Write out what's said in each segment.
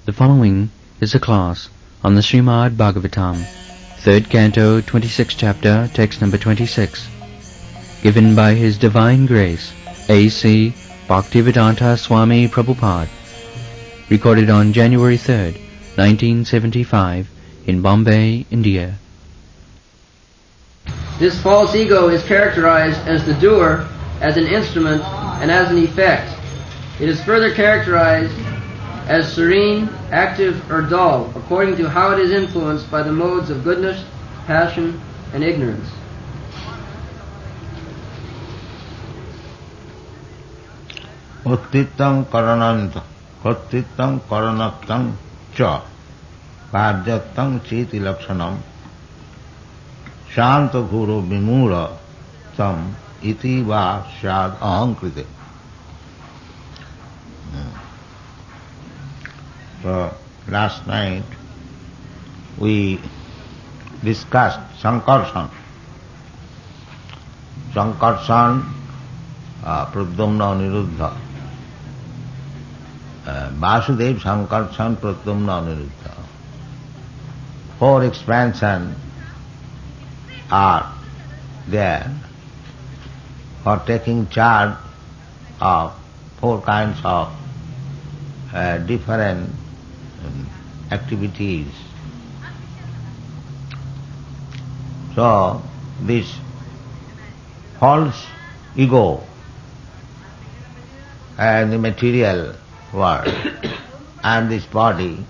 The following is a class on the Srimad Bhagavatam, 3rd Canto, 26th Chapter, text number 26, given by His Divine Grace, A.C. Bhaktivedanta Swami Prabhupada, recorded on January 3rd, 1975, in Bombay, India. This false ego is characterized as the doer, as an instrument, and as an effect. It is further characterized as serene, active, or dull, according to how it is influenced by the modes of goodness, passion, and ignorance. Uttitam karanaktam cha karyatam cheti lakshanam shanta guru vimura tam iti va shad ahankrite. So last night we discussed Sankarshan. Sankarshan, Pradyumna Aniruddha. Vasudev, Sankarshan, Pradyumna Aniruddha. 4 expansions are there for taking charge of 4 kinds of different activities. So this false ego and the material world and this body,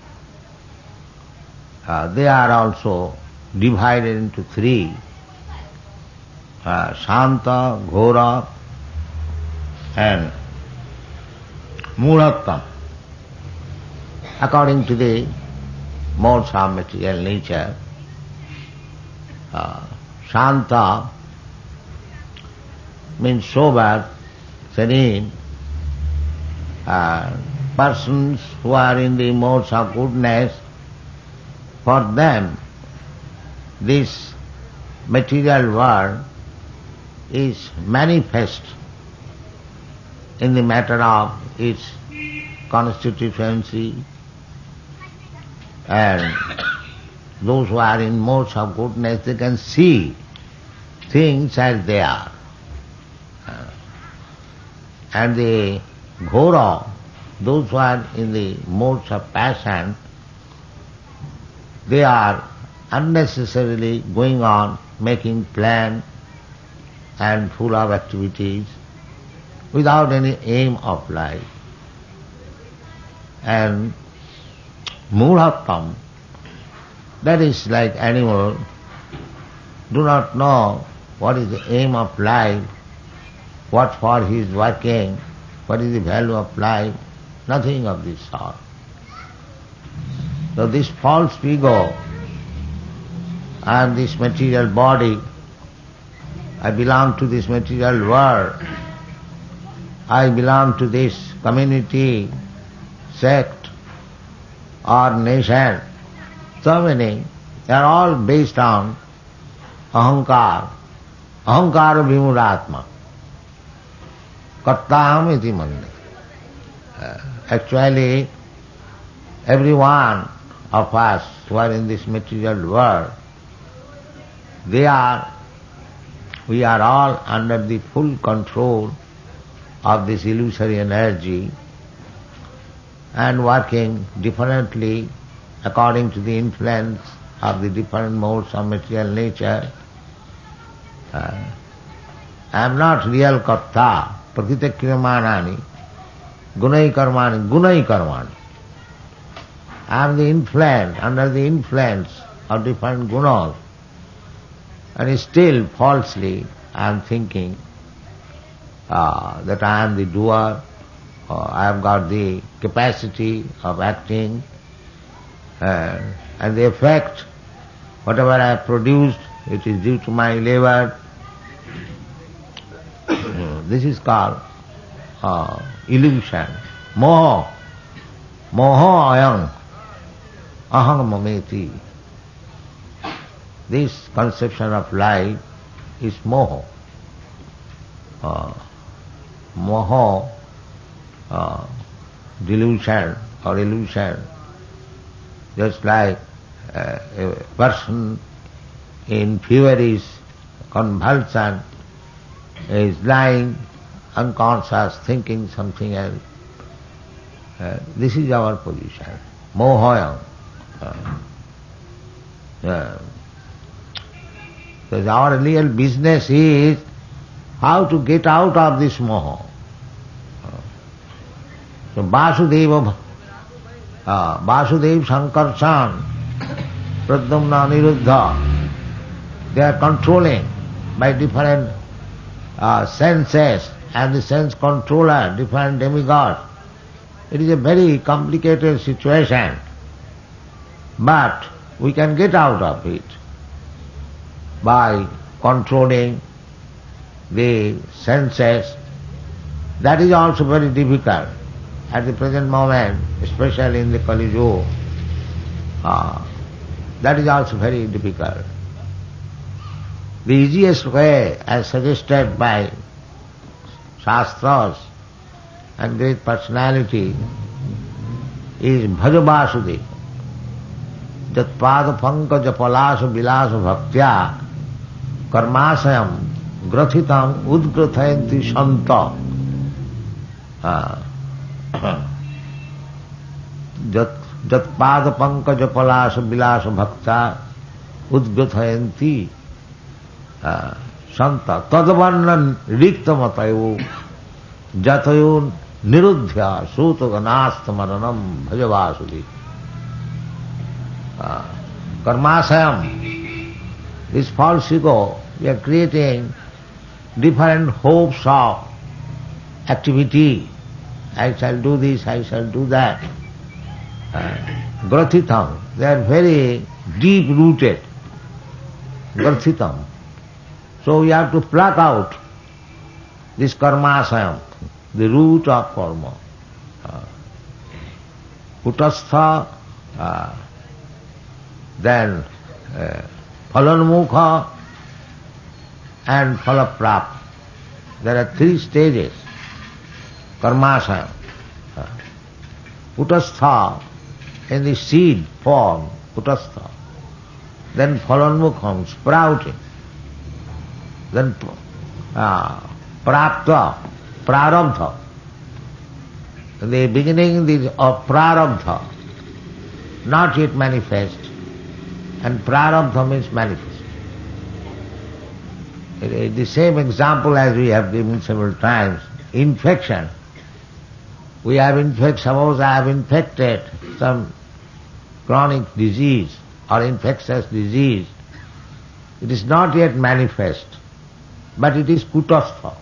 they are also divided into 3, Shanta, Ghora and Murattam. According to the modes of material nature, Shanta means sober, serene. Persons who are in the modes of goodness, for them this material world is manifest in the matter of its constituency, and those who are in modes of goodness, they can see things as they are. And the Ghora, those who are in the modes of passion, they are unnecessarily going on making plans and full of activities without any aim of life. And Murattam, that is like animal, do not know what is the aim of life, what for he is working, what is the value of life, nothing of this sort. So this false ego and this material body, I belong to this material world, I belong to this community, sect or nation, so many, they are all based on ahankar, ahankara vimuratma, kartaham iti mande. Actually, every one of us who are in this material world, we are all under the full control of this illusory energy and working differently according to the influence of the different modes of material nature. I am not real karta, prakriti kriyamanani, gunai karmani. I am the influence, under the influence of different gunas, and still falsely I am thinking that I am the doer, I have got the capacity of acting, and the effect, whatever I have produced, it is due to my labor. This is called illusion. Moho. Moho ayam. Aham mameti. This conception of life is moho. Moho, delusion or illusion, just like a person in feverish convulsion is lying unconscious, thinking something else. This is our position. Mohayam. Because our real business is how to get out of this moha. So Vasudeva, Vasudev, Sankarshan, Pradyumna, Niruddha, they are controlling by different senses and the sense controller, different demigods. It is a very complicated situation, but we can get out of it by controlling the senses. That is also very difficult at the present moment, especially in the Kali Yuga. That is also very difficult. The easiest way, as suggested by Shastras and great personality, is Bhaja Vasudeva. Jat pada pankaja palasa vilasa bhaktya karmasayam grathitam udgrathayanti santa. Jat pada pankaja palasa vilasa bhaktya udgrathayanti santa tadvarna riktamatayo jatayo niruddhya sutaganaastamaranam bhaja vasudeva. Karmasayam, this false ego, we are creating different hopes of activity. I shall do this, I shall do that. Grathitam, they are very deep rooted. Grathitam. So we have to pluck out this karmasayam, the root of karma. Kutastha, then phalanmukha and phalaprap. There are three stages. Karmasayam. Kutastha, in the seed form, kutastha. Then phalanmukham, sprouting. Then prapta, prarabdha. In the beginning of prarabdha, not yet manifest, and prarabdha means manifest. It is the same example as we have given several times. Infection. We have suppose I have infected some chronic disease or infectious disease. It is not yet manifest, but it is kutastha.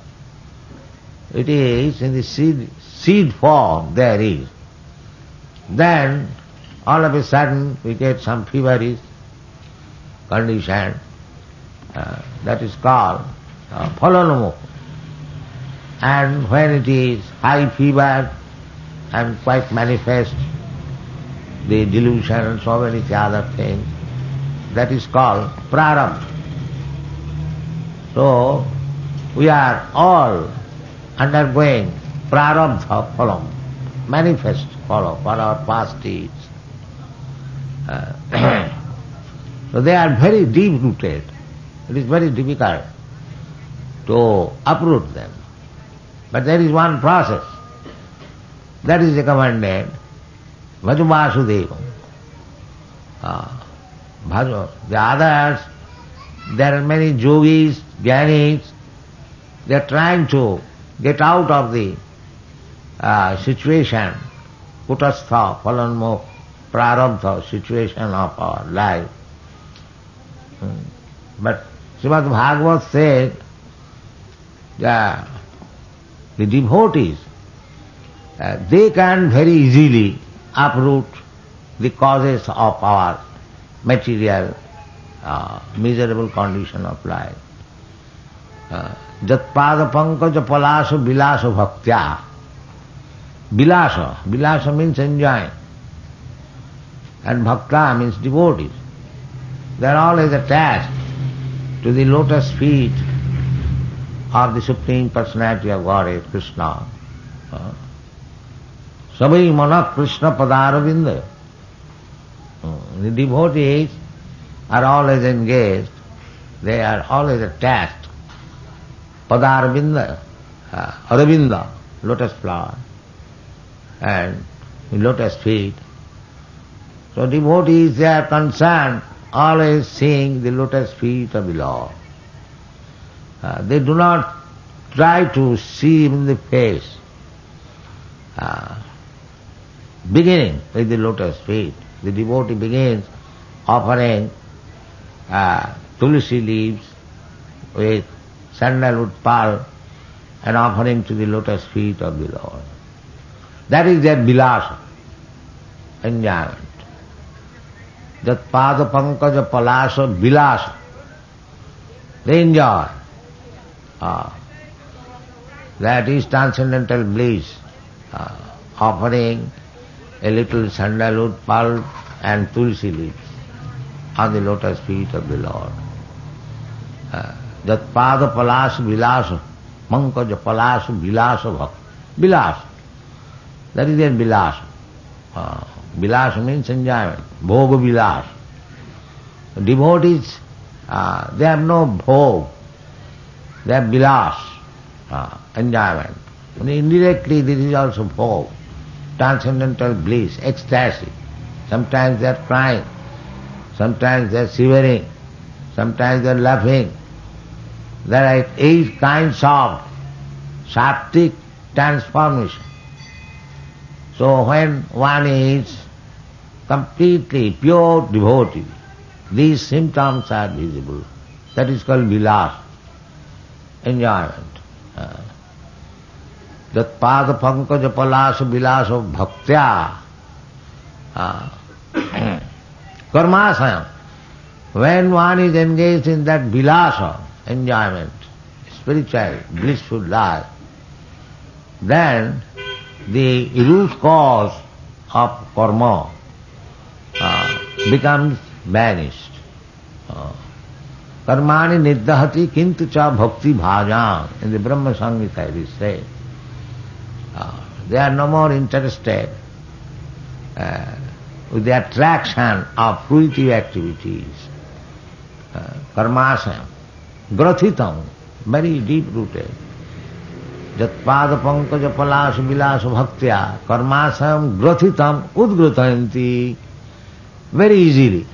It is in the seed form there is. Then all of a sudden we get some feverish condition, that is called phalanmukha. And when it is high fever and quite manifest, the delusion and so many other things, that is called prarabdha. So we are all undergoing prarabdha phalam, manifest phalam for our past deeds. So they are very deep rooted. It is very difficult to uproot them. But there is one process that is recommended. Bhaja Vasudeva. Bhaja. The others, there are many yogis, jnanis, they are trying to get out of the situation, kutastha, phalanmukha, prarabdha situation of our life. But Srimad Bhagavad said that the devotees, they can very easily uproot the causes of our material miserable condition of life. Jatpada pankaja palasa vilasa bhaktya. Vilasa means enjoying, and bhakta means devotees. They are always attached to the lotus feet of the Supreme Personality of Godhead, Krishna. Sabai manak Krishna padaravinda. The devotees are always engaged, they are always attached. Padarvinda, Aravinda, lotus flower, and the lotus feet. So devotees, they are concerned always seeing the lotus feet of the Lord. They do not try to see him in the face. Beginning with the lotus feet, the devotee begins offering tulsi leaves with sandalwood pearl and offering to the lotus feet of the Lord. That is their vilasa, enjoyment. That pada pankaja palasa vilasa. They enjoy. That is transcendental bliss, offering a little sandalwood pulp and tulsi leaves on the lotus feet of the Lord. That pada palasa vilasa, pankaja palasa vilasa bhakti. Vilasa. That is their vilasa. Vilasa means enjoyment. Bhoga vilasa. Devotees, they have no bhog. They have vilas, enjoyment. And indirectly this is also bhog, transcendental bliss, ecstasy. Sometimes they are crying, sometimes they are shivering, sometimes they are laughing. There are 8 kinds of sattvic transformation. So when one is completely pure devotee, these symptoms are visible. That is called vilas, enjoyment. That pada pankaja palasa vilasa bhaktya karmasayam. When one is engaged in that vilasa, enjoyment, spiritual, blissful life, then the root cause of karma becomes vanished. Karmani niddahati kintu cha bhakti bhajam. In the Brahma Samhita it is said. They are no more interested with the attraction of fruitive activities. Karmasam, grathitam, very deep rooted. Jatpada pankaja palasa vilasa bhaktya, karmasam grathitam udgratayanti. Very easily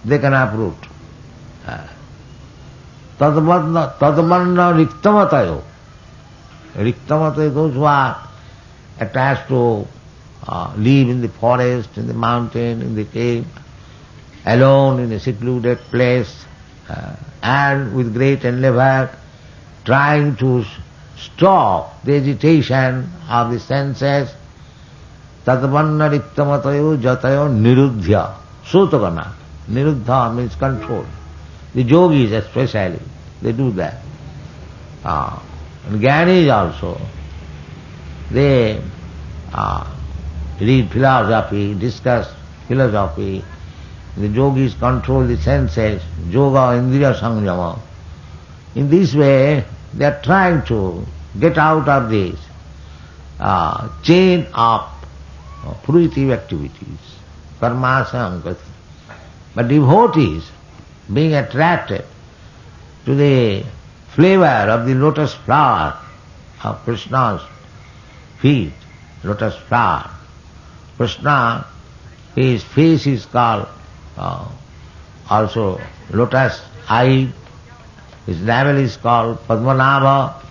they can uproot. Tadvanna riktamatayo. Riktamatayo, those who are attached to live in the forest, in the mountain, in the cave, alone in a secluded place, and with great endeavor trying to stop the agitation of the senses. Tadvanna riktamatayo jatayo niruddhya. Sotagana. Niruddha means control. The yogis especially, they do that. And Jnanis also, they read philosophy, discuss philosophy. The yogis control the senses, yoga, indriya samyama. In this way, they are trying to get out of this chain of fruitive activities, karmasam. But devotees, being attracted to the flavor of the lotus flower of Krishna's feet, lotus flower. Krishna, his face is called also lotus eye, his navel is called Padmanabha,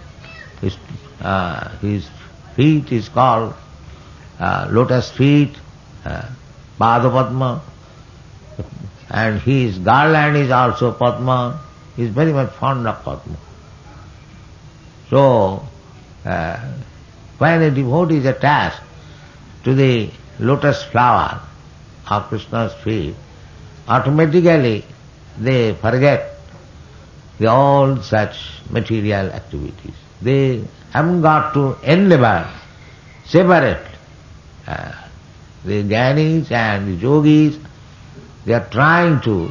his feet is called lotus feet, Padapadma, and his garland is also Padma. He is very much fond of Padma. So, when a devotee is attached to the lotus flower of Krishna's feet, automatically they forget all such material activities. They haven't got to endeavor separately. The Jnanis and the Yogis, they are trying to,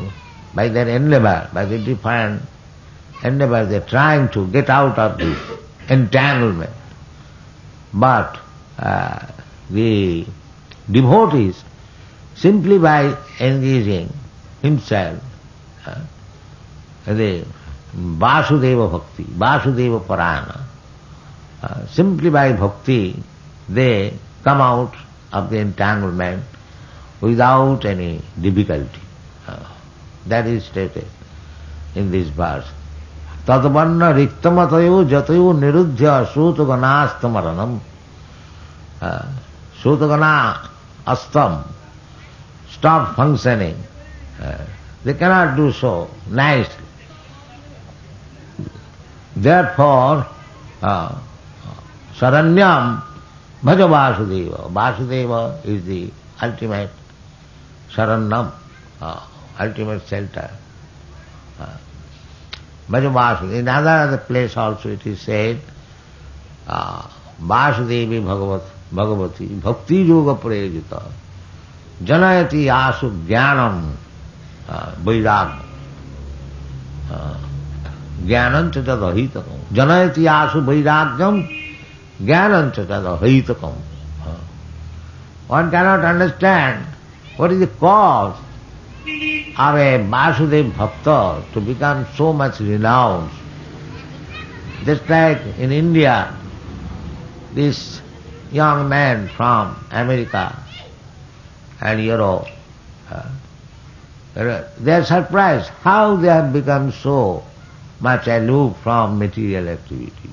by their endeavor, by the different endeavor, they are trying to get out of this entanglement. But the devotees, simply by engaging himself the Vasudeva Bhakti, Vasudeva Parayana, simply by bhakti they come out of the entanglement without any difficulty. That is stated in this verse. Tadvanna riktamatayo jatayo niruddhya sutaganaastamaranam. Sutagana astam, stop functioning. They cannot do so nicely. Therefore, Saranyam bhaja Vasudeva. Vasudeva is the ultimate Saranyam, ultimate shelter. Bhaja Vasudeva. In other place also it is said, Vasudevi Bhagavati Bhakti Yoga Prayajita Janayati Asu Jnanam Vairagam Jnanam Tadadahitakam Janayati Asu Vairagyam Jnanam Tadadahitakam. One cannot understand what is the cause of a Vasudeva Bhakta to become so much renowned. Just like in India, this young man from America and Europe, they are surprised how they have become so much aloof from material activities.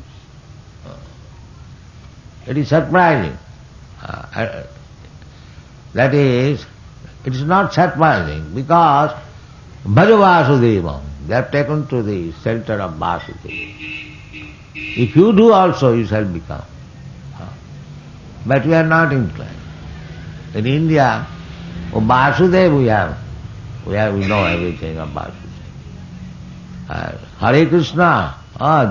It is surprising. That is, it is not surprising because Bhaja Vasudevam, they have taken to the shelter of Vasudeva. If you do also, you shall become. But we are not inclined. In India, Vasudeva we know everything of Vasudeva. Hare Krishna,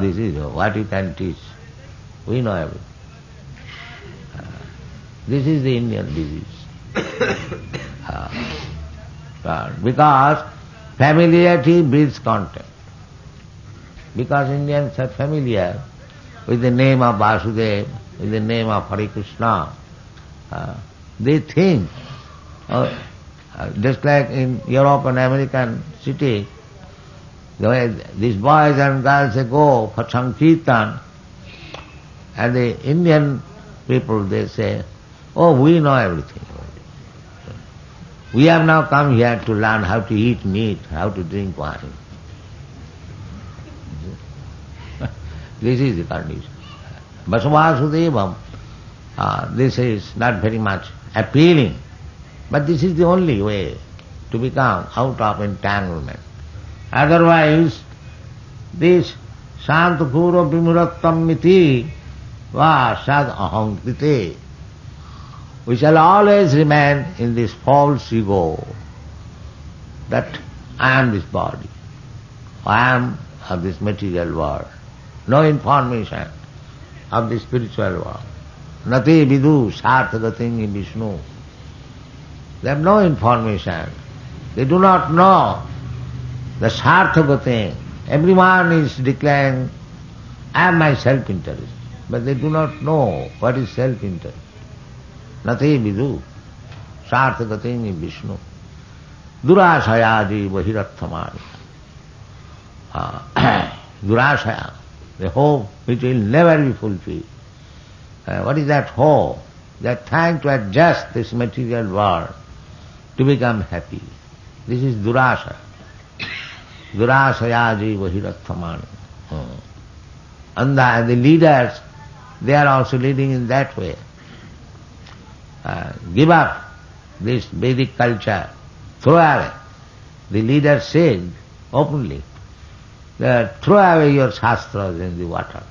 this is what you can teach. We know everything. This is the Indian disease. Because familiarity breeds contempt. Because Indians are familiar with the name of Vasudeva, with the name of Hare Krishna, they think, just like in Europe and American cities, these boys and girls they go for Sankirtan, and the Indian people they say, oh, we know everything. We have now come here to learn how to eat meat, how to drink wine. This is the condition. Vasudeva, this is not very much appealing, but this is the only way to become out of entanglement. Otherwise, this Santapura Vimurattam miti va sad ahankite, we shall always remain in this false ego that I am this body, I am of this material world. No information of the spiritual world. Nati vidu sarthagating in Vishnu. They have no information. They do not know the sarthagating. Everyone is declaring, I am my self-interest. But they do not know what is self-interest. Nati vidu sarthagating in Vishnu. Durasayadi vahirathamani. Durasaya, the hope which will never be fulfilled. What is that hope? They are trying to adjust this material world to become happy. This is durasaya. Durasayaji vahirathamani. And the leaders, they are also leading in that way. Give up this Vedic culture, throw away. The leaders said openly, throw away your shastras in the water.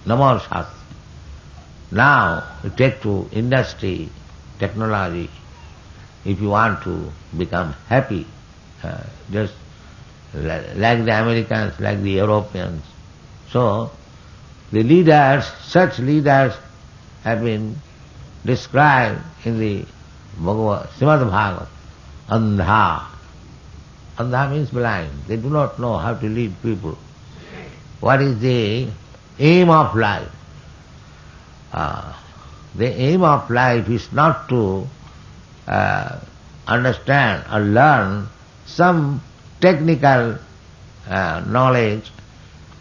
No more shastras. Now you take to industry, technology, if you want to become happy, just like the Americans, like the Europeans. So the leaders, such leaders have been described in the Srimad Bhagavad, Andha. Andha means blind. They do not know how to lead people. What is the aim of life? The aim of life is not to understand or learn some technical knowledge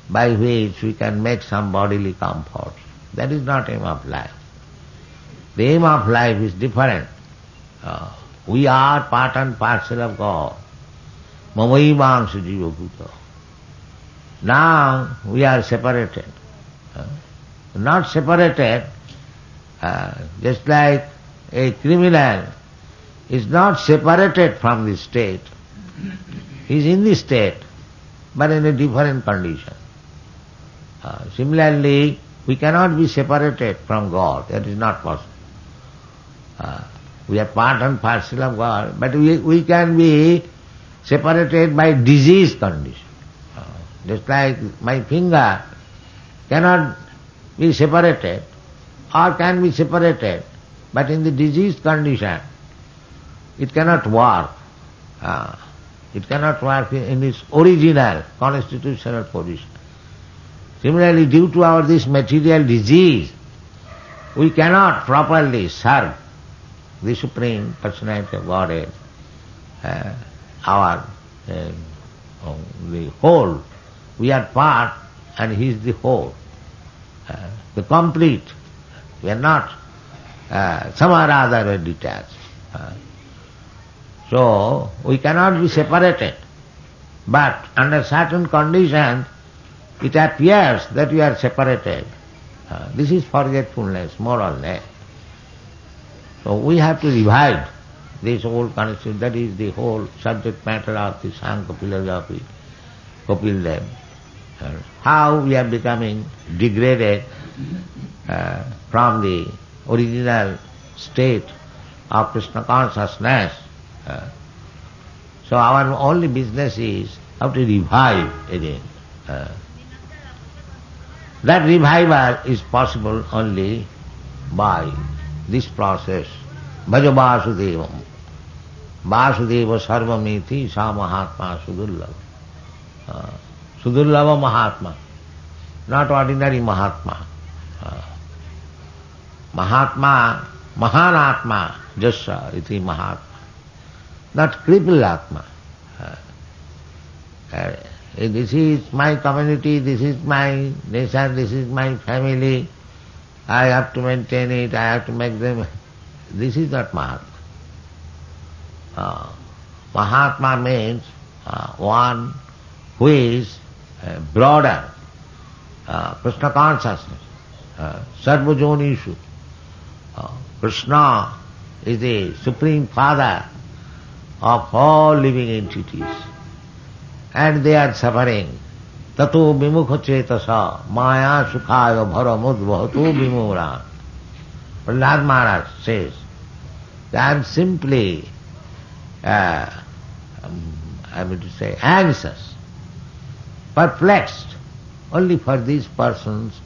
by which we can make some bodily comfort. That is not aim of life. The aim of life is different. We are part and parcel of God. Mamaivangsha jiva bhuta. Now we are separated. Not separated, just like a criminal is not separated from the state. He is in the state, but in a different condition. Similarly, we cannot be separated from God. That is not possible. We are part and parcel of God, but we can be separated by disease condition. Just like my finger cannot be separated or can be separated, but in the disease condition it cannot work. It cannot work in its original constitutional position. Similarly, due to our this material disease, we cannot properly serve the Supreme Personality of Godhead, the whole. We are part and He is the whole, the complete. We are not somehow or other detached. So we cannot be separated. But under certain conditions, it appears that we are separated. This is forgetfulness, more or less. So we have to revive this whole concept. That is the whole subject matter of the Sankhya philosophy, Kapil Dev. How we are becoming degraded from the original state of Krishna consciousness. So our only business is how to revive again. That revival is possible only by this process. Bhaja Vasudevam. Vasudeva sarvamiti sa Mahatma Sudurlava. Sudurlava Mahatma. Not ordinary Mahatma. Mahatma, Mahanatma, Jasya iti Mahatma. Not crippled Atma. This is my community, this is my nation, this is my family. I have to maintain it, I have to make them. This is not Mahatma. Mahatma means one who is broader, Krishna consciousness, Sarvajonishu. Krishna is the Supreme Father of all living entities, and they are suffering. Tato vimukha cetasa maya sukhaya bharamudvahatu vimura. Prahlad Maharaj says, I am simply, I mean to say, anxious, perplexed only for these persons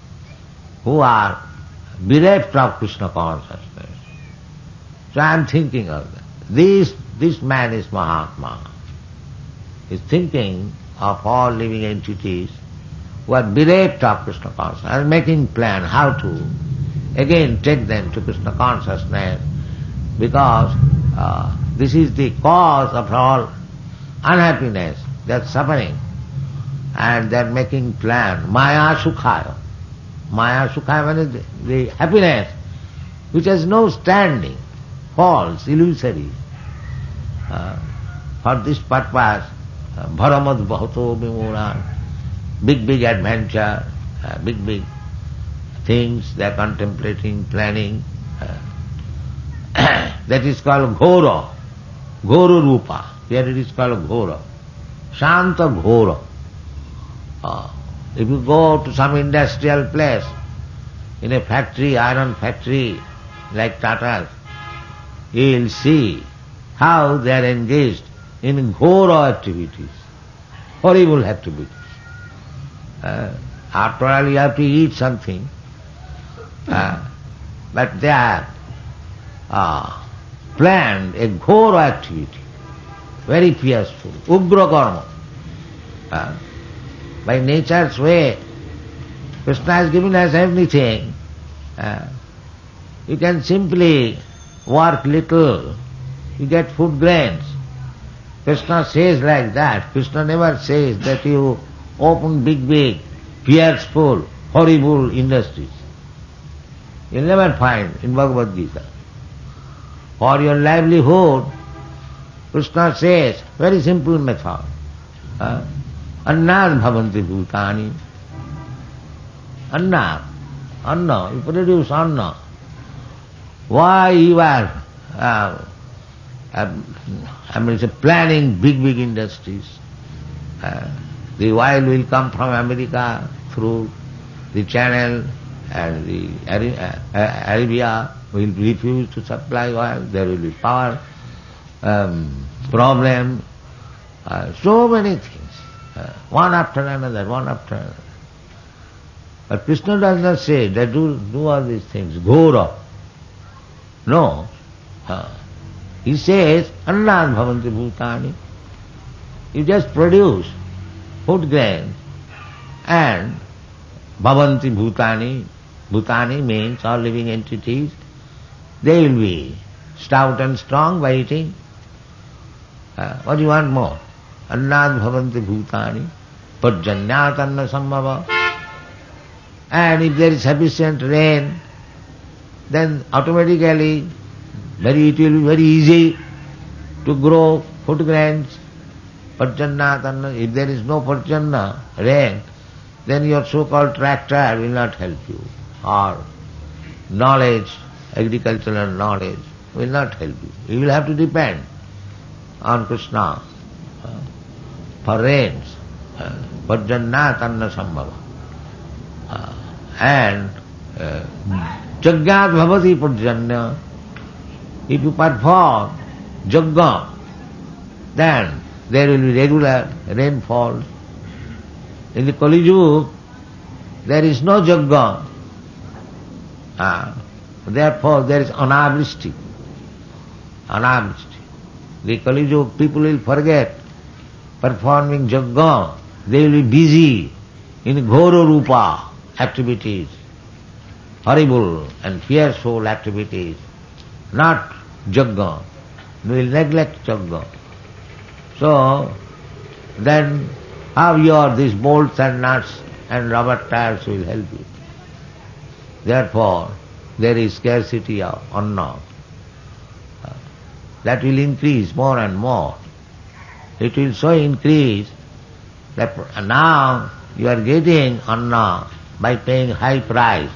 who are bereft of Krishna consciousness. So I am thinking of that. This man is Mahatma. He is thinking of all living entities who are bereft of Krishna consciousness and making plan how to again take them to Krishna consciousness, because this is the cause of all unhappiness. They are suffering and they are making plan. Maya Sukhaya. Maya Sukhaya means the happiness which has no standing, false, illusory. For this purpose, Bharamad Bhato Vimuran, big adventure, big things they are contemplating, planning. That is called Ghora, Ghora Rupa. Here it is called Ghora, Shanta Ghora. If you go to some industrial place, in a factory, iron factory, like Tata's, you will see how they are engaged in Ghora activities, horrible activities. After all, you have to eat something, but they have planned a Ghora activity, very fearful, Ugra karma. By nature's way, Krishna has given us everything. You can simply work little you get food grains. Krishna says like that. Krishna never says that you open big, fearful, horrible industries. You'll never find in Bhagavad Gita. For your livelihood, Krishna says, very simple method. Annad bhavanti bhutani. Anna, you produce anna. Why you are planning big industries? The oil will come from America through the channel, and the Arabia will refuse to supply oil. There will be power problem. So many things, one after another. But Krishna does not say that do all these things, ghora. No. He says, annad bhavanti bhutani. You just produce food grains and bhavanti bhutani. Bhutani means all living entities. They will be stout and strong by eating. What do you want more? Annad bhavanti bhutani. Parjanyat anna sambhava. And if there is sufficient rain, then automatically it will be very easy to grow food grains. Parjanyat anna. If there is no parjanna, rain, then your so-called tractor will not help you. Or knowledge, agricultural knowledge, will not help you. You will have to depend on Krishna for rains. Parjanyat anna sambhava. And jagyat bhavati parjanya. If you perform jagga, then there will be regular rainfall. In the Kali Yuga, there is no jagga. Therefore there is anavristi. The Kali Yuga people will forget performing jagga. They will be busy in ghora rupa activities, horrible and fearful activities, not jagga. They will neglect jagga. So then how these bolts and nuts and rubber tires will help you? Therefore, there is scarcity of anna. That will increase more and more. It will so increase that now you are getting anna by paying high price.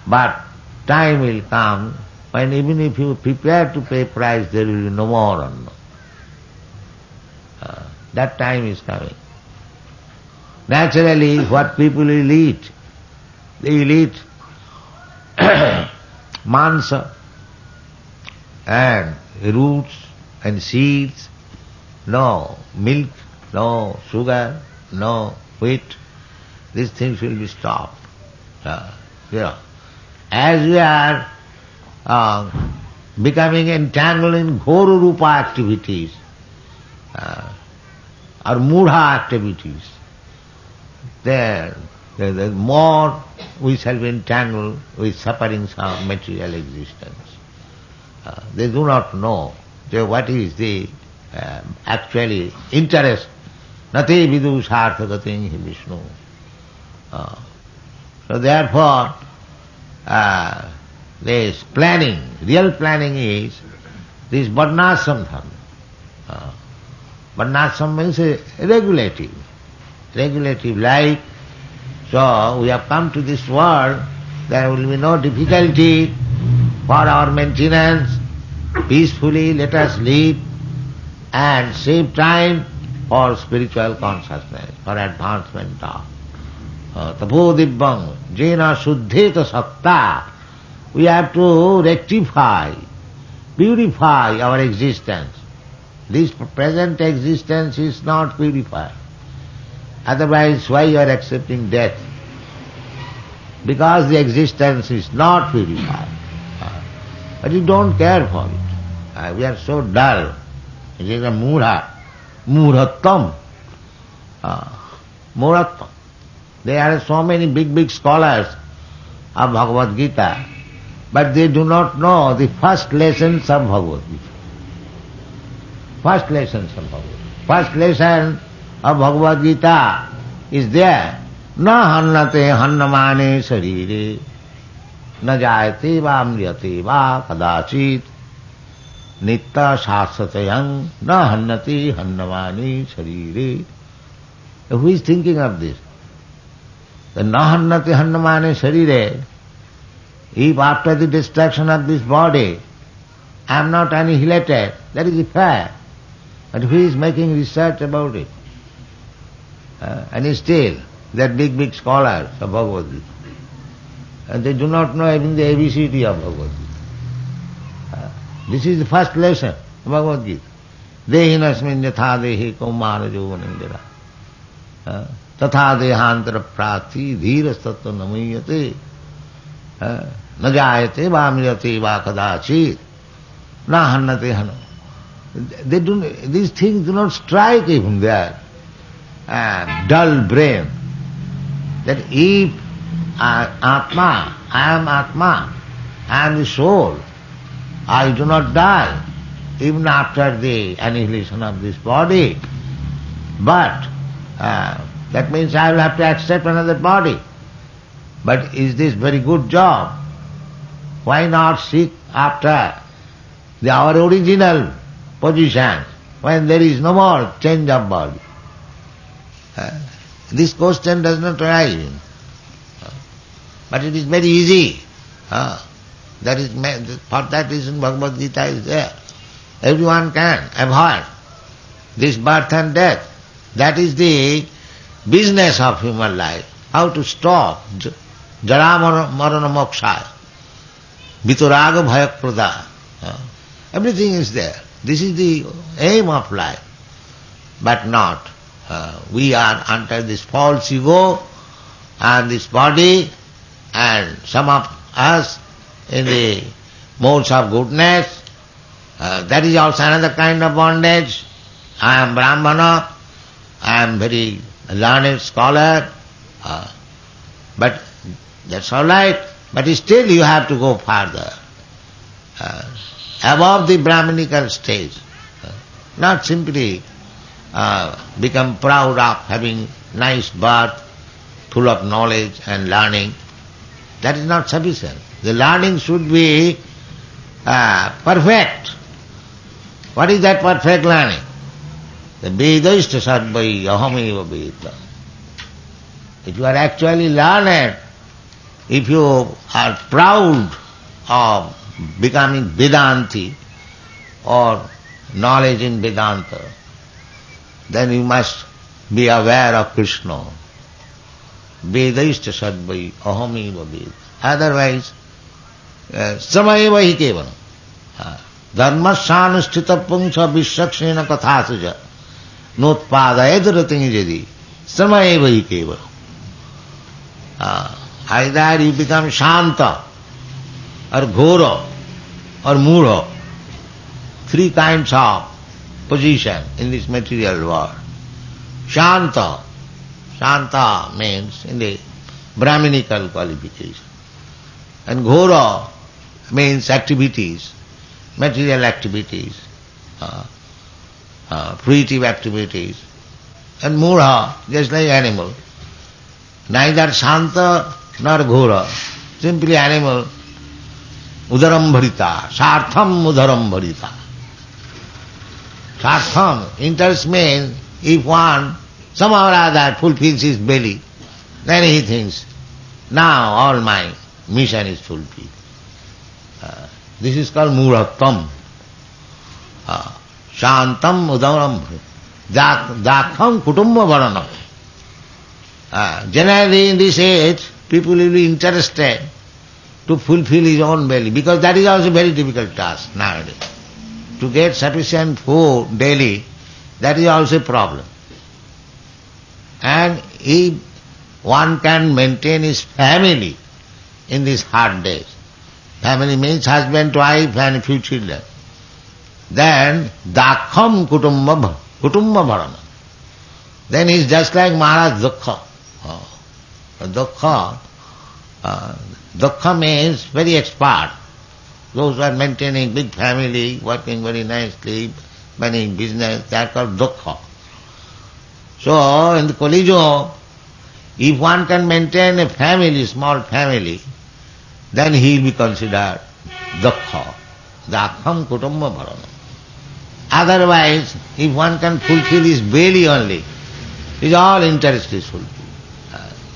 But time will come when even if you prepare to pay price, there will be no more anna. That time is coming. Naturally, what people will eat? They will eat mansa and roots and seeds, no milk, no sugar, no wheat. These things will be stopped. As we are becoming entangled in ghora rupa activities, or mudha activities, the more we shall be entangled with sufferings of material existence. They do not know what is the actually interest. Nati vidu sarthagatin hi Vishnu. So therefore, this planning, real planning is this varnashram dharma. Varnashram means regulative life. So we have come to this world, there will be no difficulty for our maintenance. Peacefully let us live and save time for spiritual consciousness, for advancement of tapo dibbang jena suddheta sakta. We have to rectify, purify our existence. This present existence is not purified. Otherwise, why you are accepting death? Because the existence is not purified. But you don't care for it. We are so dull. It is a mudhattam. Mudhattam. There are so many big scholars of Bhagavad Gita, but they do not know the first lessons of Bhagavad Gita. first lessons of Bhagavad. First lesson of Bhagavad Gita is there. Na hannate hannamane sarire, na jayate va amriyate va kadachit, nitta shasatayang, na hannate hannamane sarire. Who is thinking of this? The na hannate hannamane sarire, if after the destruction of this body, I am not annihilated, that is a fact. But who is making research about it? And still, they are big scholars of Bhagavad Gita. And they do not know even the ABCD of Bhagavad Gita. This is the first lesson of Bhagavad Gita. Dehinasmin yatha dehi kaumara jovanindira. Tatha dehantara prati dhiras tattva namayate. Na jayate vamyate va kadachit. Na hannate hanna. These things do not strike even their dull brain. That if Atma, I am the soul, I do not die even after the annihilation of this body. But that means I will have to accept another body. But is this very good job? Why not seek after our original position when there is no more change of body? This question does not arise. But it is very easy. That is, for that reason Bhagavad Gita is there. Everyone can avoid this birth and death. That is the business of human life. How to stop jara marana moksha, vitaraga bhayak prada. Everything is there. This is the aim of life. But not. We are under this false ego and this body, and some of us in the modes of goodness. That is also another kind of bondage. I am Brahmana, I am very learned scholar, but that's all right. But still you have to go further, above the Brahminical stage, not simply become proud of having nice birth, full of knowledge and learning. That is not sufficient. The learning should be perfect. What is that perfect learning? The Vedaista sarvai ahameva Veda. If you are actually learned, if you are proud of becoming Vedanti or knowledge in Vedanta, then you must be aware of Krishna. Vedaista sarvai ahameva Veda. Otherwise, samayeva hi kevalam. Dharmasyanusthita pungsha vishakshena kathasuja notpadayad ratingi jadi samayeva hi kevalam. Either you become shanta or ghora or mudha. Three kinds of position in this material world. Shanta. Shanta means in the Brahminical qualification. And ghora means activities, material activities, fruitive activities. And mudha, just like animal. Neither shanta nor ghora, simply animal. Udaram bharita, sartham udaram bharita. Sartham, interest means if one somehow or other fulfills his belly, then he thinks, now all my mission is fulfilled. This is called muratam. Shantam udaram dakham kutumba varanam. Generally in this age, people will be interested to fulfill his own belly, because that is also a very difficult task nowadays. To get sufficient food daily, that is also a problem. And if one can maintain his family in these hard days, family means husband, wife and few children, then dakham kutumba bharana. Then he is just like Maharaj Dukkha. Dukkha means very expert. Those who are maintaining big family, working very nicely, running business, they are called dukkha. So, in the Kali Yuga, if one can maintain a family, small family, then he will be considered dukkha, dakham kutumba bharana. Otherwise, if one can fulfill his belly only, his all interest is fulfilled.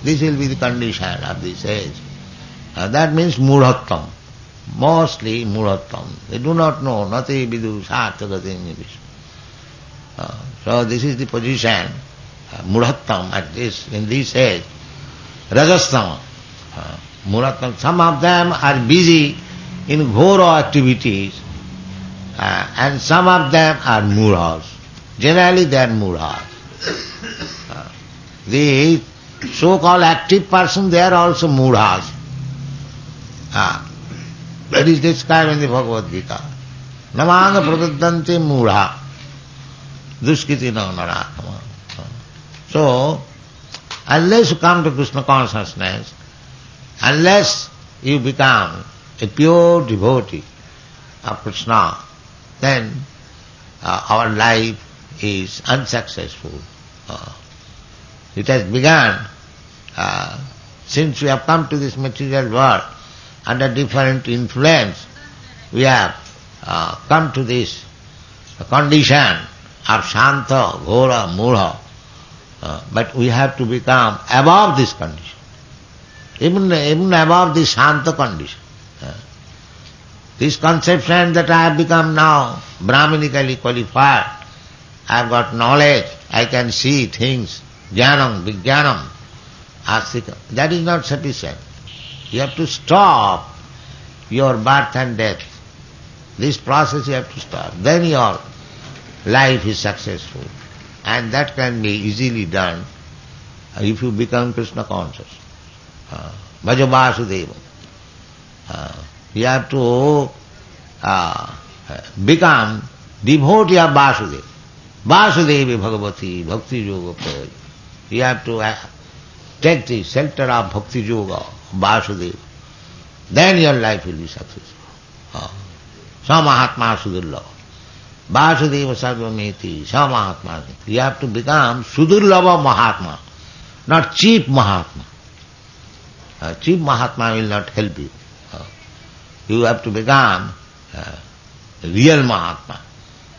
This will be the condition of this age. That means mudhattam. Mostly mudhattam. They do not know, nati vidu sarthagati nivish. So this is the position, mudhattam in this age. Rajastama. Mudhattam. Some of them are busy in ghora activities, and some of them are mudhas. Generally they are mudhas. The so-called active person, they are also mudhas. That is described in the Bhagavad Gita. Namanga pradadante mudha. Duskiti na narakama. So, unless you come to Krishna consciousness, unless you become a pure devotee of Krishna, then our life is unsuccessful. It has begun, since we have come to this material world, under different influence, we have come to this condition of Shanta, Ghora, Mudha. But we have to become above this condition, even above this Shanta condition. This conception that I have become now Brahmanically qualified, I have got knowledge, I can see things, jnanam, vijnanam, astika, that is not sufficient. You have to stop your birth and death. This process you have to stop. Then your life is successful. And that can be easily done if you become Krishna conscious. Bhaja Vasudeva. You have to become devotee of Vasudeva. Vasudevi Bhagavati Bhakti Yoga Prayag. You have to take the shelter of Bhakti Yoga, Vasudeva. Then your life will be successful. Sa Mahatma Sudurlava. Vasudeva Sarvameti, Sa Mahatma. You have to become Sudurlava Mahatma, not cheap Mahatma. Cheap Mahatma will not help you. You have to become real Mahatma.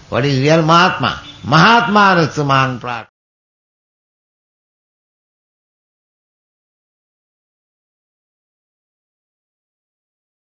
What is real Mahatma? Mahatma Rastamang Prat.